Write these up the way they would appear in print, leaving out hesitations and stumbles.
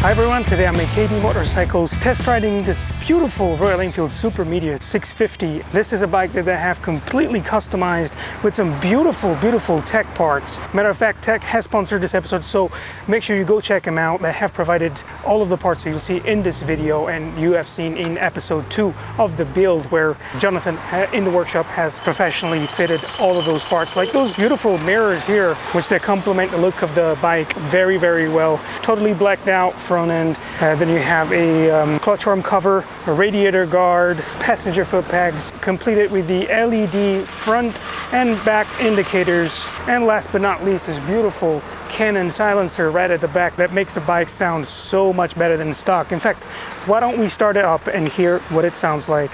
Hi everyone, today I'm at KD Motorcycles test riding this beautiful Royal Enfield Super Meteor 650. This is a bike that I have completely customized with some beautiful tech parts. Matter of fact, Tech has sponsored this episode, so make sure you go check them out. They have provided all of the parts that you'll see in this video and you have seen in episode 2 of the build, where Jonathan in the workshop has professionally fitted all of those parts, like those beautiful mirrors here, which they complement the look of the bike very well. Totally blacked out front end. Then you have a clutch arm cover, a radiator guard, passenger foot pegs, completed with the LED front and back indicators, and last but not least, this beautiful Canon silencer right at the back that makes the bike sound so much better than stock. In fact, why don't we start it up and hear what it sounds like.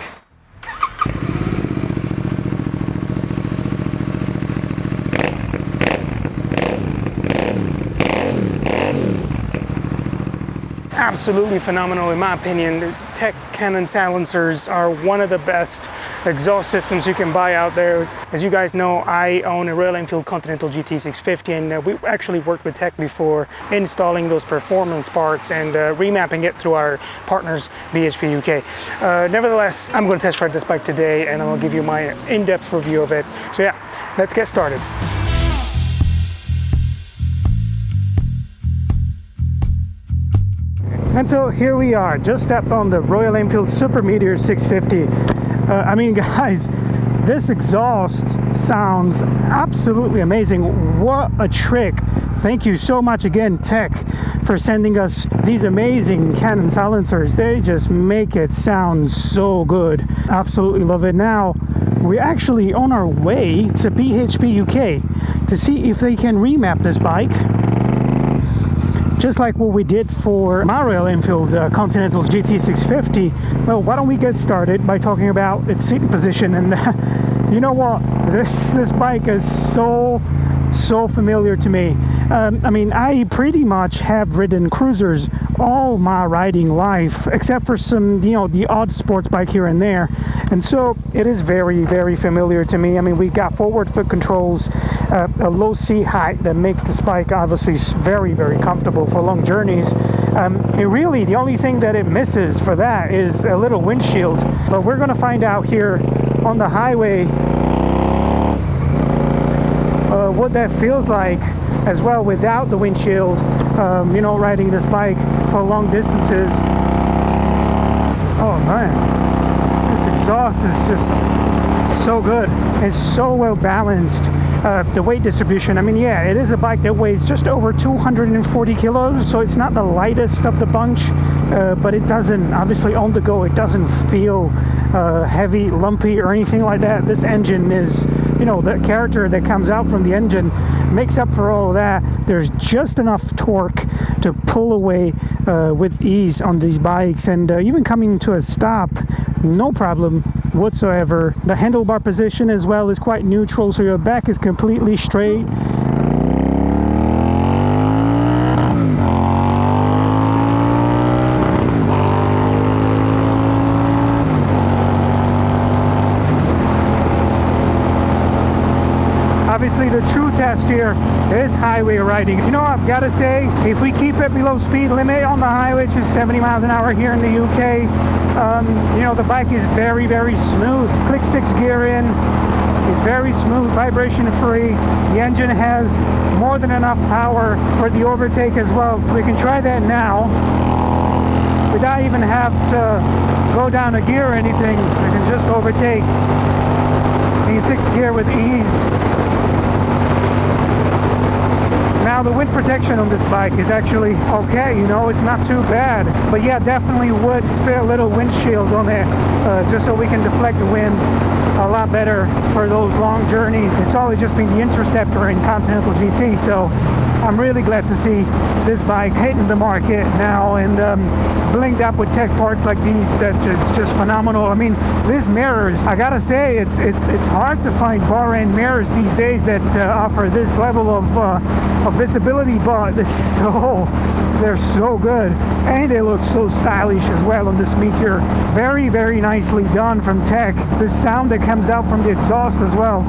Absolutely phenomenal in my opinion. The Tech Canon silencers are one of the best exhaust systems you can buy out there. As you guys know, I own a Royal Enfield Continental GT 650, and we actually worked with Tech before installing those performance parts and remapping it through our partners BHP UK. Nevertheless, I'm going to test ride this bike today and I'll give you my in-depth review of it. So yeah, let's get started. And so here we are, just up on the Royal Enfield Super Meteor 650. I mean, guys, this exhaust sounds absolutely amazing. What a trick. Thank you so much again, Tech, for sending us these amazing Canon silencers. They just make it sound so good. Absolutely love it. Now, we're actually on our way to BHP UK to see if they can remap this bike, just like what we did for my Royal Enfield Continental GT 650. Well, why don't we get started by talking about its seating position. And you know what, this bike is so familiar to me. I mean, I pretty much have ridden cruisers all my riding life, except for some, you know, the odd sports bike here and there. And so it is very familiar to me. I mean, we got forward foot controls, a low seat height that makes this bike obviously very comfortable for long journeys. Really, the only thing that it misses for that is a little windshield. But we're going to find out here on the highway what that feels like as well without the windshield, you know, riding this bike for long distances. Oh man, this exhaust is just so good. It's so well balanced. The weight distribution, I mean, yeah, it is a bike that weighs just over 240 kilos, so it's not the lightest of the bunch, but it doesn't, obviously on the go, it doesn't feel heavy, lumpy or anything like that. This engine is, you know, the character that comes out from the engine makes up for all of that. There's just enough torque to pull away with ease on these bikes, and even coming to a stop, no problem whatsoever. The handlebar position as well is quite neutral, so your back is completely straight. Obviously, the true test here is highway riding. You know, I've got to say, if we keep it below speed limit on the highway, which is 70 miles an hour here in the UK, you know, the bike is very smooth. Click 6 gear in, is very smooth, vibration free. The engine has more than enough power for the overtake as well. We can try that now without even have to go down a gear or anything. We can just overtake in 6 gear with ease. Now the wind protection on this bike is actually okay, you know, it's not too bad. But yeah, definitely would fit a little windshield on it, just so we can deflect the wind a lot better for those long journeys. It's always just been the Interceptor in Continental GT, so I'm really glad to see this bike hitting the market now and blinged up with tech parts like these. That's just phenomenal. I mean, these mirrors, I gotta say, it's hard to find bar end mirrors these days that offer this level of visibility, but they're so good, and they look so stylish as well on this Meteor. Very nicely done from Tech. The sound that comes out from the exhaust as well,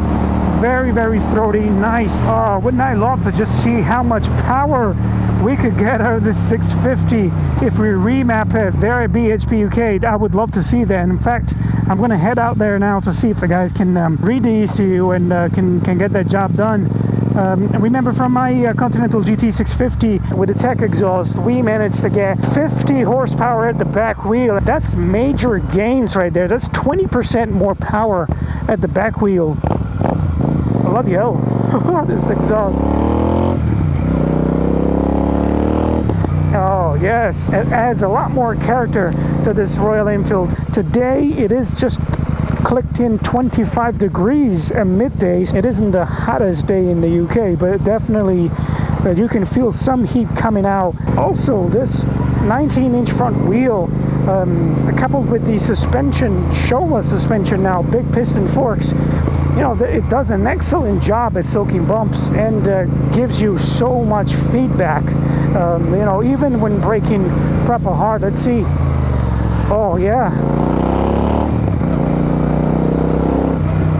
very throaty, nice. Oh, wouldn't I love to just see how much power we could get out of this 650 if we remap it there at BHP UK. I would love to see that. In fact, I'm going to head out there now to see if the guys can read the ECU and can get that job done. Remember from my Continental GT 650 with the tech exhaust, we managed to get 50 horsepower at the back wheel. That's major gains right there. That's 20% more power at the back wheel. Bloody hell. This exhaust. Oh yes, it adds a lot more character to this Royal Enfield. Today it is just clicked in 25 degrees at middays. It isn't the hottest day in the UK, but definitely you can feel some heat coming out. Also, this 19-inch front wheel coupled with the suspension, Showa suspension now, big piston forks, you know, it does an excellent job at soaking bumps and gives you so much feedback. You know, even when braking proper hard. Let's see. Oh yeah.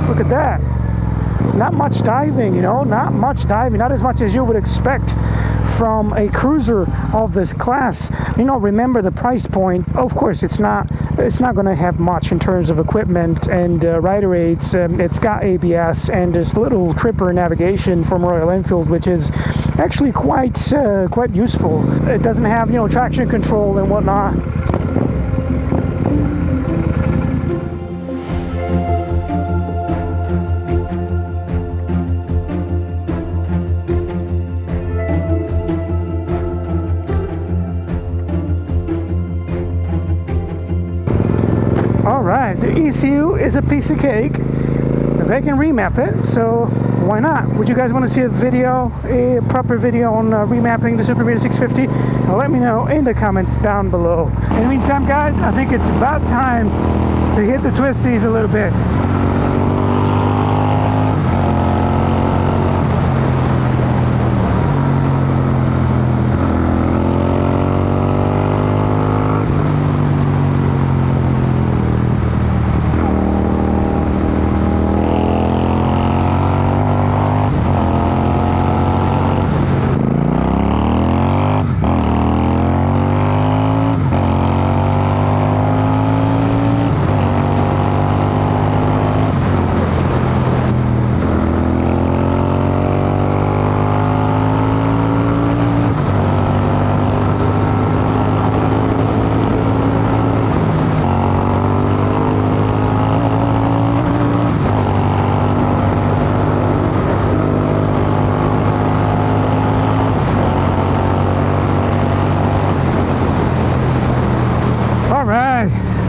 Look at that. Not much diving, you know, not much diving, not as much as you would expect from a cruiser of this class. You know, remember the price point. Of course, it's not going to have much in terms of equipment and rider aids. It's got ABS and this little tripper navigation from Royal Enfield, which is actually quite useful. It doesn't have, you know, traction control and whatnot. Alright, the ECU is a piece of cake. They can remap it, so why not? Would you guys want to see a proper video on remapping the Super Meteor 650? Let me know in the comments down below. In the meantime, guys, I think it's about time to hit the twisties a little bit.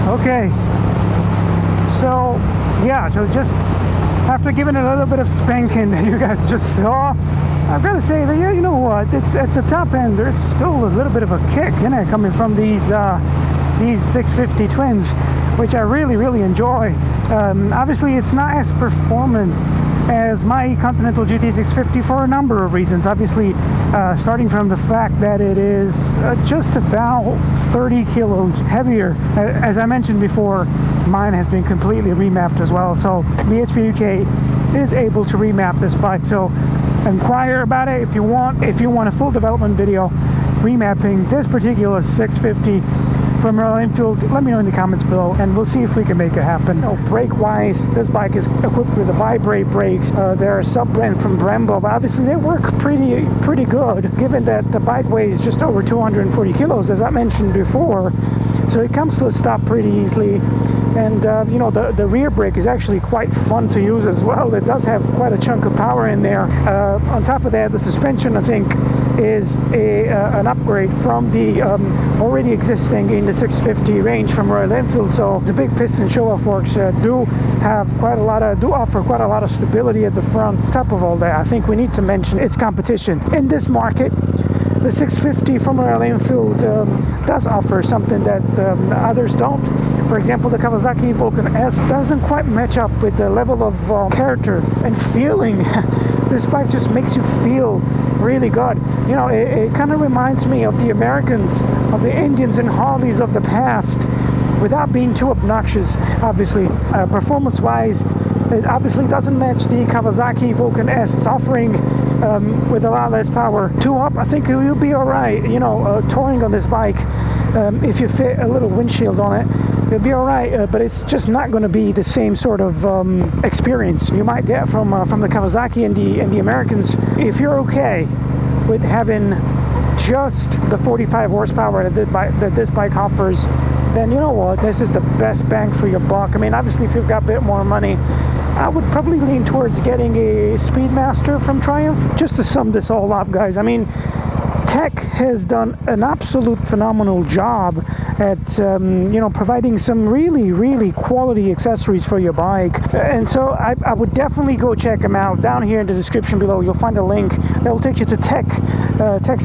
Okay, so yeah, so just after giving it a little bit of spanking that you guys just saw, I've got to say that, yeah, you know what, it's at the top end, there's still a little bit of a kick in it coming from these 650 twins, which I really enjoy. Obviously it's not as performant as my Continental GT 650 for a number of reasons. Obviously, starting from the fact that it is just about 30 kilos heavier. As I mentioned before, mine has been completely remapped as well. So BHP UK is able to remap this bike. So inquire about it if you want. If you want a full development video remapping this particular 650 from Royal Enfield, let me know in the comments below and we'll see if we can make it happen. Oh, brake wise, this bike is equipped with the vibrate brakes. They're a sub-brand from Brembo, but obviously they work pretty good given that the bike weighs just over 240 kilos, as I mentioned before. So it comes to a stop pretty easily. And you know, the rear brake is actually quite fun to use as well. It does have quite a chunk of power in there. On top of that, the suspension, I think, is an upgrade from the already existing in the 650 range from Royal Enfield. So the big piston Showa forks do offer quite a lot of stability at the front. On top of all that, I think we need to mention its competition in this market. The 650 from Royal Enfield does offer something that others don't. For example, the Kawasaki Vulcan S doesn't quite match up with the level of character and feeling. This bike just makes you feel really good. You know, it kind of reminds me of the Americans, of the Indians and Harleys of the past, without being too obnoxious. Obviously, performance-wise, it obviously doesn't match the Kawasaki Vulcan S. It's offering with a lot less power. 2-up, I think you'll be all right. You know, touring on this bike, if you fit a little windshield on it, you'll be all right. But it's just not going to be the same sort of experience you might get from the Kawasaki and the Americans. If you're okay with having just the 45 horsepower that this bike offers, then you know what, this is the best bang for your buck. I mean, obviously, if you've got a bit more money, I would probably lean towards getting a Speedmaster from Triumph. Just to sum this all up, guys, I mean, Tech has done an absolute phenomenal job at you know, providing some really quality accessories for your bike, and so I would definitely go check them out. Down here in the description below, you'll find a link that will take you to Tech's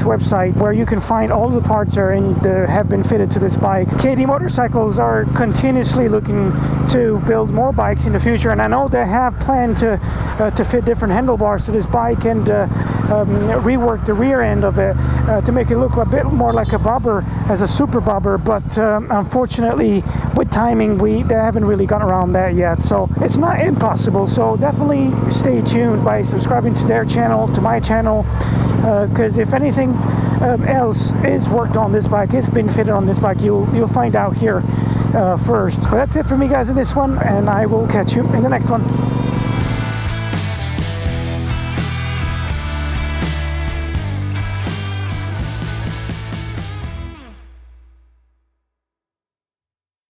website, where you can find all the parts that have been fitted to this bike. KD Motorcycles are continuously looking to build more bikes in the future, and I know they have planned to fit different handlebars to this bike and rework the rear end of it to make it look a bit more like a bobber, as a super bobber, but unfortunately with timing they haven't really gotten around that yet. So it's not impossible, so definitely stay tuned by subscribing to their channel, to my channel, because if anything else is worked on this bike, it's been fitted on this bike, you'll find out here first. But that's it for me, guys, in this one, and I will catch you in the next one.